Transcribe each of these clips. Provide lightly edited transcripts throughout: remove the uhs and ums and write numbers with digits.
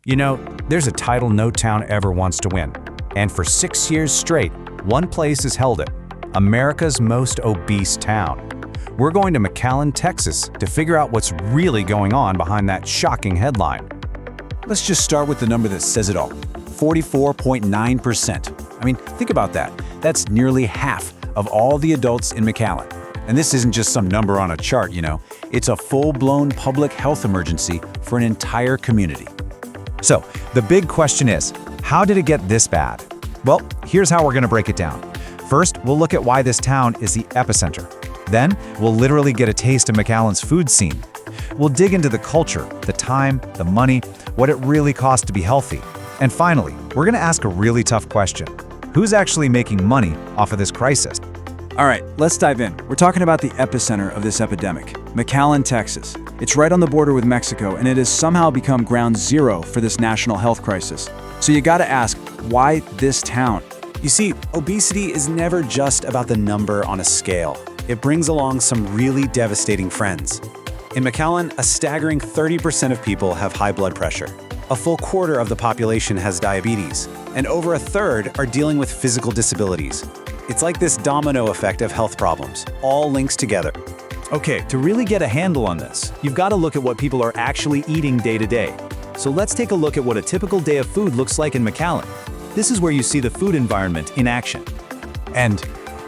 You know, there's a title no town ever wants to win. And for 6 years straight, one place has held it: America's most obese town. We're going to McAllen, Texas to figure out what's really going on behind that shocking headline. Let's just start with the number that says it all: 44.9%. I mean, think about that. That's nearly half of all the adults in McAllen. And this isn't just some number on a chart, you know. It's a full-blown public health emergency for an entire community. So, the big question is, how did it get this bad? Well, here's how we're going to break it down. First, we'll look at why this town is the epicenter. Then, we'll literally get a taste of McAllen's food scene. We'll dig into the culture, the time, the money, what it really costs to be healthy. And finally, we're going to ask a really tough question. Who's actually making money off of this crisis? All right, let's dive in. We're talking about the epicenter of this epidemic, McAllen, Texas. It's right on the border with Mexico, and it has somehow become ground zero for this national health crisis. So you gotta ask, why this town? You see, obesity is never just about the number on a scale. It brings along some really devastating friends. In McAllen, a staggering 30% of people have high blood pressure. A full quarter of the population has diabetes, and over a third are dealing with physical disabilities. It's like this domino effect of health problems, all links together. Okay, to really get a handle on this, you've got to look at what people are actually eating day to day. So let's take a look at what a typical day of food looks like in McAllen. This is where you see the food environment in action. And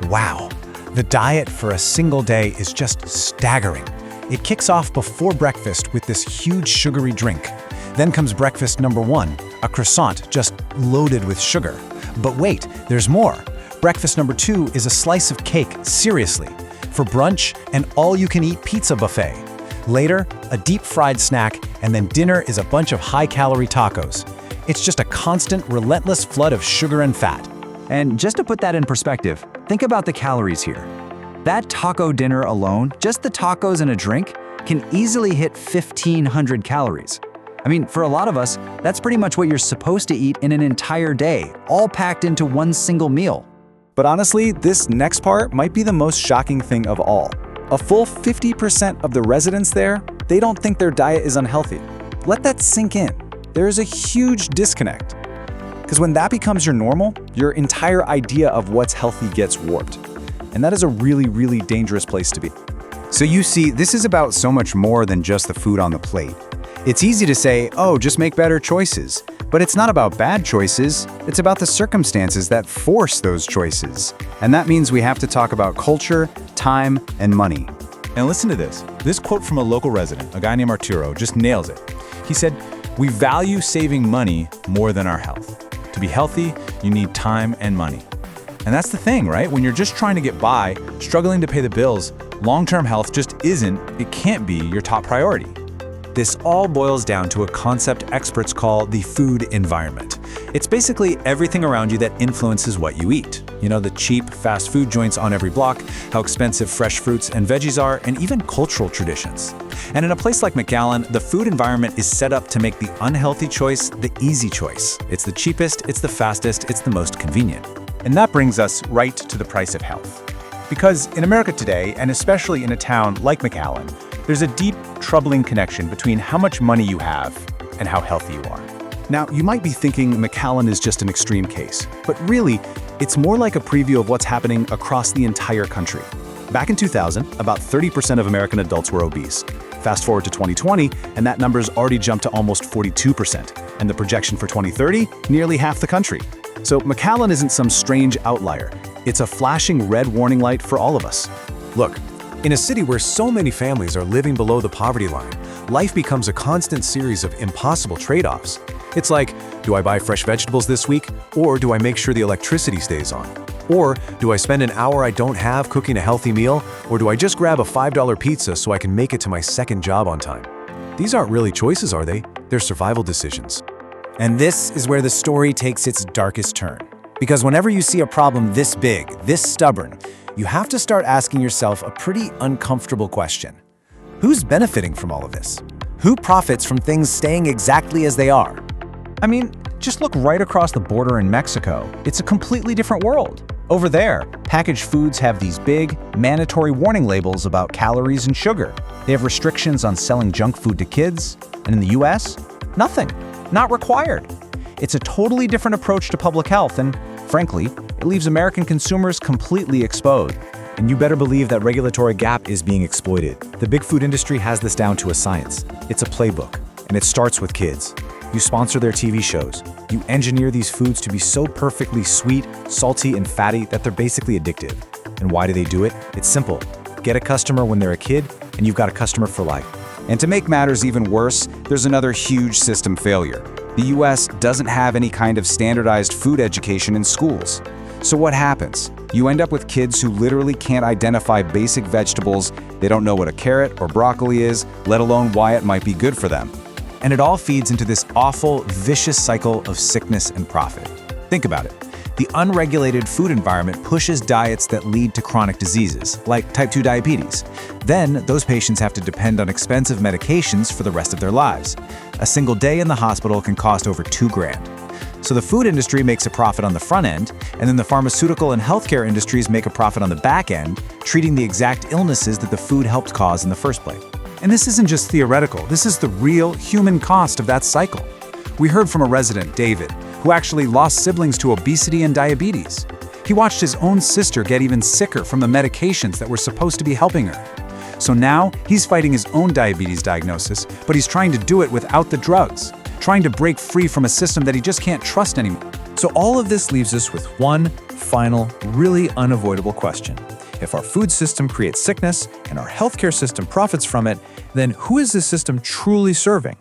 wow, the diet for a single day is just staggering. It kicks off before breakfast with this huge sugary drink. Then comes breakfast number one, a croissant just loaded with sugar. But wait, there's more. Breakfast number two is a slice of cake, seriously. For brunch, an all-you-can-eat pizza buffet. Later, a deep-fried snack, and then dinner is a bunch of high-calorie tacos. It's just a constant, relentless flood of sugar and fat. And just to put that in perspective, think about the calories here. That taco dinner alone, just the tacos and a drink, can easily hit 1,500 calories. I mean, for a lot of us, that's pretty much what you're supposed to eat in an entire day, all packed into one single meal. But honestly, this next part might be the most shocking thing of all. A full 50% of the residents there, they don't think their diet is unhealthy. Let that sink in. There is a huge disconnect. Because when that becomes your normal, your entire idea of what's healthy gets warped. And that is a really, really dangerous place to be. So you see, this is about so much more than just the food on the plate. It's easy to say, oh, just make better choices. But it's not about bad choices, it's about the circumstances that force those choices. And that means we have to talk about culture, time, and money. And listen to this. This quote from a local resident, a guy named Arturo, just nails it. He said, "We value saving money more than our health. To be healthy, you need time and money." And that's the thing, right? When you're just trying to get by, struggling to pay the bills, long-term health just it can't be your top priority. This all boils down to a concept experts call the food environment. It's basically everything around you that influences what you eat. You know, the cheap fast food joints on every block, how expensive fresh fruits and veggies are, and even cultural traditions. And in a place like McAllen, the food environment is set up to make the unhealthy choice the easy choice. It's the cheapest, it's the fastest, it's the most convenient. And that brings us right to the price of health. Because in America today, and especially in a town like McAllen, there's a deep, troubling connection between how much money you have and how healthy you are. Now, you might be thinking McAllen is just an extreme case, but really, it's more like a preview of what's happening across the entire country. Back in 2000, about 30% of American adults were obese. Fast forward to 2020, and that number's already jumped to almost 42%. And the projection for 2030, nearly half the country. So McAllen isn't some strange outlier. It's a flashing red warning light for all of us. Look, in a city where so many families are living below the poverty line, life becomes a constant series of impossible trade-offs. It's like, do I buy fresh vegetables this week, or do I make sure the electricity stays on? Or do I spend an hour I don't have cooking a healthy meal, or do I just grab a $5 pizza so I can make it to my second job on time? These aren't really choices, are they? They're survival decisions. And this is where the story takes its darkest turn. Because whenever you see a problem this big, this stubborn, you have to start asking yourself a pretty uncomfortable question. Who's benefiting from all of this? Who profits from things staying exactly as they are? I mean, just look right across the border in Mexico. It's a completely different world. Over there, packaged foods have these big, mandatory warning labels about calories and sugar. They have restrictions on selling junk food to kids. And in the US, nothing. Not required. It's a totally different approach to public health, and frankly, it leaves American consumers completely exposed. And you better believe that regulatory gap is being exploited. The big food industry has this down to a science. It's a playbook, and it starts with kids. You sponsor their TV shows. You engineer these foods to be so perfectly sweet, salty, and fatty that they're basically addictive. And why do they do it? It's simple. Get a customer when they're a kid, and you've got a customer for life. And to make matters even worse, there's another huge system failure. The US doesn't have any kind of standardized food education in schools. So what happens? You end up with kids who literally can't identify basic vegetables, they don't know what a carrot or broccoli is, let alone why it might be good for them. And it all feeds into this awful, vicious cycle of sickness and profit. Think about it. The unregulated food environment pushes diets that lead to chronic diseases, like type 2 diabetes. Then, those patients have to depend on expensive medications for the rest of their lives. A single day in the hospital can cost over $2,000. So the food industry makes a profit on the front end, and then the pharmaceutical and healthcare industries make a profit on the back end, treating the exact illnesses that the food helped cause in the first place. And this isn't just theoretical, this is the real human cost of that cycle. We heard from a resident, David, who actually lost siblings to obesity and diabetes. He watched his own sister get even sicker from the medications that were supposed to be helping her. So now he's fighting his own diabetes diagnosis, but he's trying to do it without the drugs, trying to break free from a system that he just can't trust anymore. So all of this leaves us with one final, really unavoidable question. If our food system creates sickness and our healthcare system profits from it, then who is this system truly serving?